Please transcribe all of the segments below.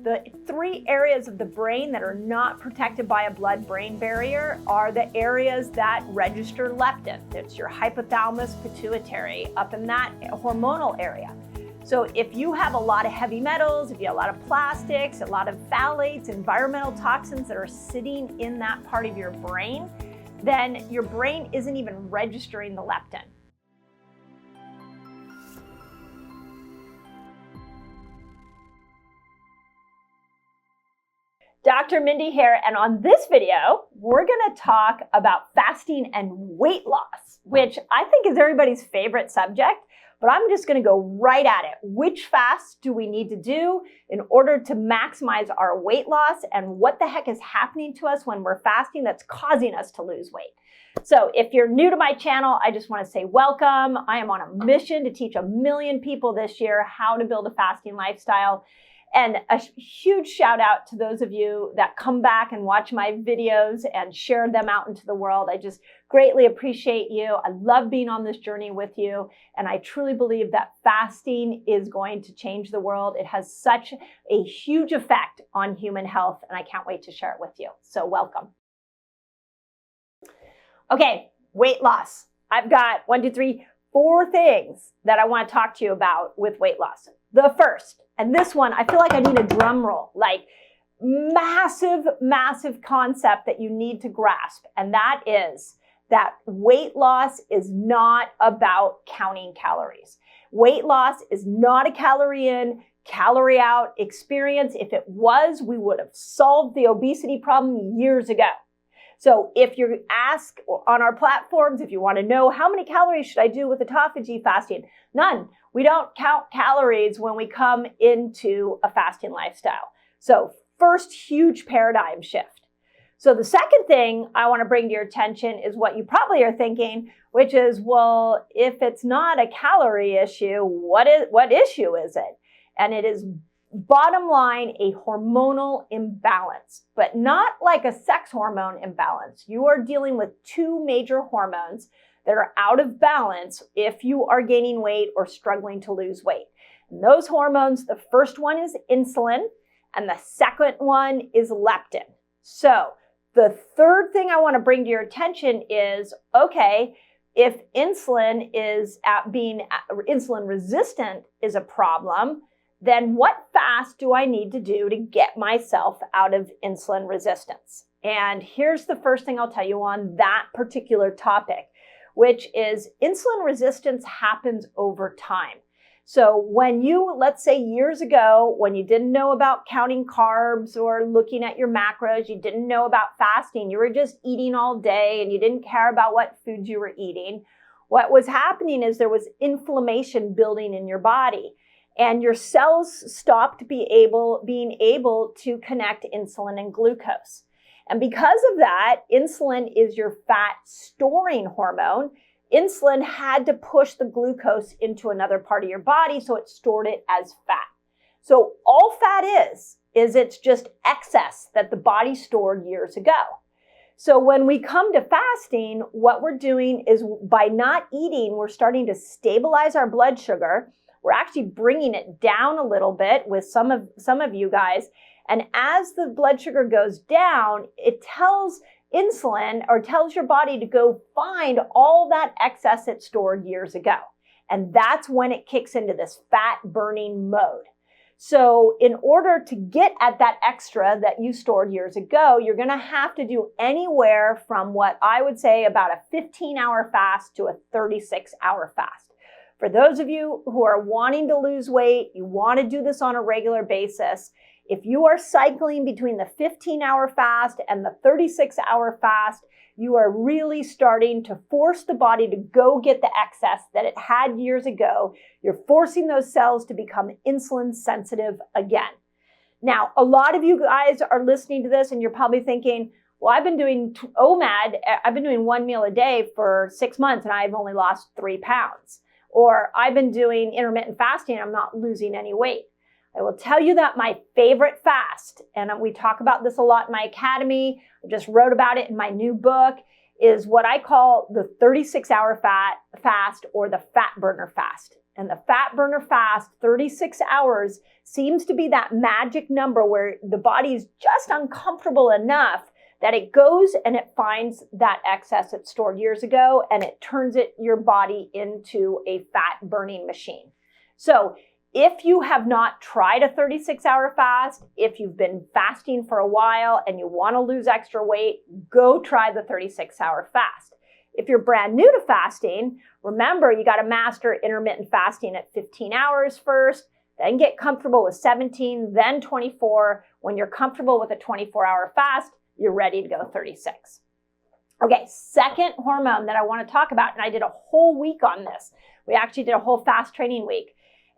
The three areas of the brain that are not protected by a blood-brain barrier are the areas that register leptin. It's your hypothalamus pituitary up in that hormonal area. So if you have a lot of heavy metals, if you have a lot of plastics, a lot of phthalates, environmental toxins that are sitting in that part of your brain, then your brain isn't even registering the leptin. Dr. Mindy here, and on this video, we're gonna talk about fasting and weight loss, which I think is everybody's favorite subject, but I'm just gonna go right at it. Which fasts do we need to do in order to maximize our weight loss, and what the heck is happening to us when we're fasting that's causing us to lose weight? So if you're new to my channel, I just wanna say welcome. I am on a mission to teach 1 million people this year how to build a fasting lifestyle. And a huge shout out to those of you that come back and watch my videos and share them out into the world. I just greatly appreciate you. I love being on this journey with you. And I truly believe that fasting is going to change the world. It has such a huge effect on human health, and I can't wait to share it with you. So welcome. Okay, weight loss. I've got 4 things that I want to talk to you about with weight loss. The first, and this one, I feel like I need a drum roll, like massive, massive concept that you need to grasp. And that is that weight loss is not about counting calories. Weight loss is not a calorie in, calorie out experience. If it was, we would have solved the obesity problem years ago. So if you ask on our platforms, if you want to know how many calories should I do with autophagy fasting, none. We don't count calories when we come into a fasting lifestyle. So first huge paradigm shift. So the second thing I want to bring to your attention is what you probably are thinking, which is, well, if it's not a calorie issue, what issue is it? And it is bottom line, a hormonal imbalance, but not like a sex hormone imbalance. You are dealing with 2 major hormones that are out of balance if you are gaining weight or struggling to lose weight. And those hormones, the first one is insulin, and the second one is leptin. So the third thing I want to bring to your attention is, okay, if insulin resistant is a problem, then what fast do I need to do to get myself out of insulin resistance? And here's the first thing I'll tell you on that particular topic, which is insulin resistance happens over time. So when you, let's say years ago, when you didn't know about counting carbs or looking at your macros, you didn't know about fasting, you were just eating all day and you didn't care about what foods you were eating, what was happening is there was inflammation building in your body. And your cells stopped being able to connect insulin and glucose. And because of that, insulin is your fat storing hormone. Insulin had to push the glucose into another part of your body, so it stored it as fat. So all fat is it's just excess that the body stored years ago. So when we come to fasting, what we're doing is by not eating, we're starting to stabilize our blood sugar. We're actually bringing it down a little bit with some of you guys. And as the blood sugar goes down, it tells insulin or tells your body to go find all that excess it stored years ago. And that's when it kicks into this fat burning mode. So in order to get at that extra that you stored years ago, you're going to have to do anywhere from what I would say about a 15-hour fast to a 36-hour fast. For those of you who are wanting to lose weight, you want to do this on a regular basis, if you are cycling between the 15-hour fast and the 36-hour fast, you are really starting to force the body to go get the excess that it had years ago. You're forcing those cells to become insulin sensitive again. Now, a lot of you guys are listening to this and you're probably thinking, well, I've been doing OMAD, I've been doing 1 meal a day for 6 months and I've only lost 3 pounds. Or I've been doing intermittent fasting, I'm not losing any weight. I will tell you that my favorite fast, and we talk about this a lot in my academy, I just wrote about it in my new book, is what I call the 36-hour fast or the fat burner fast. And the fat burner fast, 36 hours, seems to be that magic number where the body is just uncomfortable enough that it goes and it finds that excess it stored years ago and it turns your body into a fat burning machine. So if you have not tried a 36-hour fast, if you've been fasting for a while and you want to lose extra weight, go try the 36-hour fast. If you're brand new to fasting, remember you got to master intermittent fasting at 15 hours first, then get comfortable with 17, then 24. When you're comfortable with a 24-hour fast, you're ready to go 36. Okay, second hormone that I want to talk about, and I did a whole week on this. We actually did a whole fast training week,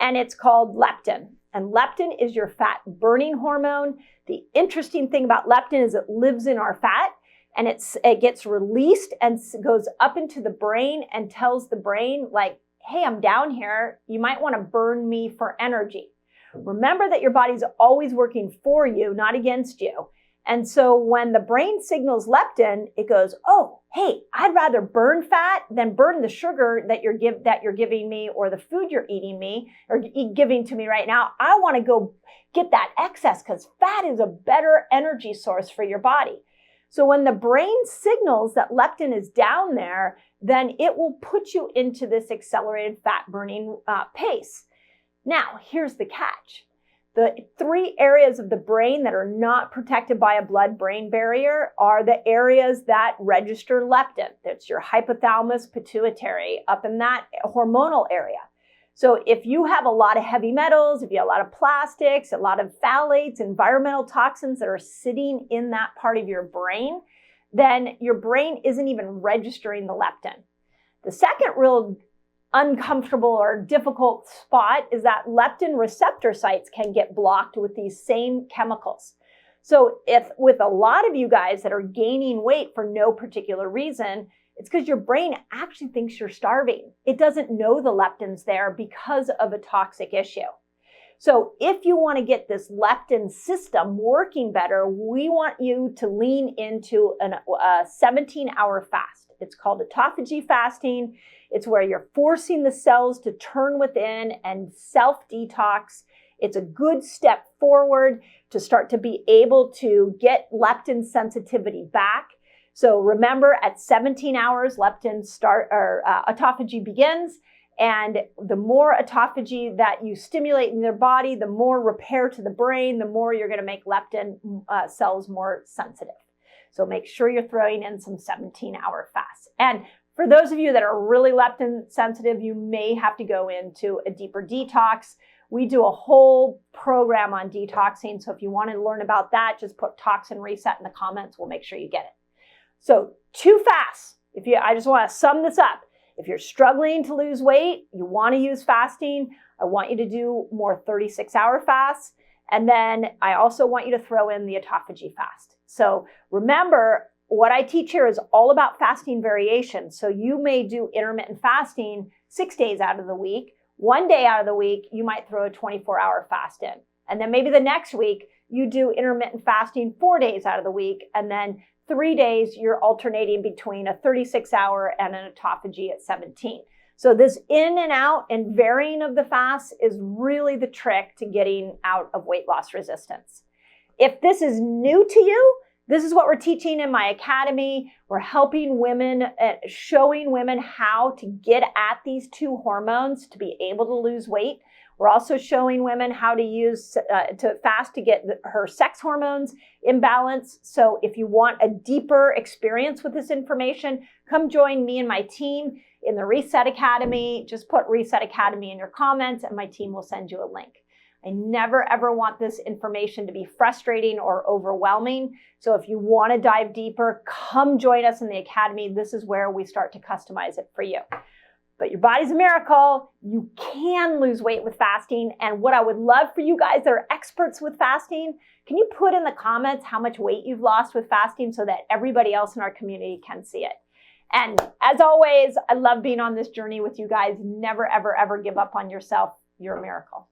and it's called leptin. And leptin is your fat burning hormone. The interesting thing about leptin is it lives in our fat, and it gets released and goes up into the brain and tells the brain, like, hey, I'm down here. You might want to burn me for energy. Remember that your body's always working for you, not against you. And so when the brain signals leptin, it goes, oh, hey, I'd rather burn fat than burn the sugar that you're giving me or the food you're eating me or giving to me right now. I want to go get that excess because fat is a better energy source for your body. So when the brain signals that leptin is down there, then it will put you into this accelerated fat burning pace. Now, here's the catch. The 3 areas of the brain that are not protected by a blood-brain barrier are the areas that register leptin. That's your hypothalamus, pituitary, up in that hormonal area. So if you have a lot of heavy metals, if you have a lot of plastics, a lot of phthalates, environmental toxins that are sitting in that part of your brain, then your brain isn't even registering the leptin. The second real uncomfortable or difficult spot is that leptin receptor sites can get blocked with these same chemicals. So if with a lot of you guys that are gaining weight for no particular reason, it's because your brain actually thinks you're starving. It doesn't know the leptin's there because of a toxic issue. So if you want to get this leptin system working better, we want you to lean into a 17-hour fast. It's called autophagy fasting. It's where you're forcing the cells to turn within and self-detox. It's a good step forward to start to be able to get leptin sensitivity back. So remember, at 17 hours, autophagy begins, and the more autophagy that you stimulate in their body, the more repair to the brain, the more you're going to make leptin cells more sensitive. So make sure you're throwing in some 17-hour fasts. And for those of you that are really leptin sensitive, you may have to go into a deeper detox. We do a whole program on detoxing, so if you want to learn about that, just put toxin reset in the comments. We'll make sure you get it. So 2 fasts. I just want to sum this up. If you're struggling to lose weight, you want to use fasting, I want you to do more 36-hour fasts. And then I also want you to throw in the autophagy fast. So remember, what I teach here is all about fasting variation. So you may do intermittent fasting 6 days out of the week. 1 day out of the week, you might throw a 24-hour fast in. And then maybe the next week, you do intermittent fasting 4 days out of the week. And then 3 days, you're alternating between a 36-hour and an autophagy at 17. So this in and out and varying of the fast is really the trick to getting out of weight loss resistance. If this is new to you, this is what we're teaching in my academy. We're helping women, showing women how to get at these 2 hormones to be able to lose weight. We're also showing women how to use to fast to get her sex hormones in balance. So if you want a deeper experience with this information, come join me and my team in the Reset Academy. Just put Reset Academy in your comments and my team will send you a link. I never ever want this information to be frustrating or overwhelming. So if you want to dive deeper, come join us in the academy. This is where we start to customize it for you. But your body's a miracle. You can lose weight with fasting. And what I would love for you guys that are experts with fasting, can you put in the comments how much weight you've lost with fasting so that everybody else in our community can see it? And as always, I love being on this journey with you guys. Never, ever, ever give up on yourself. You're a miracle.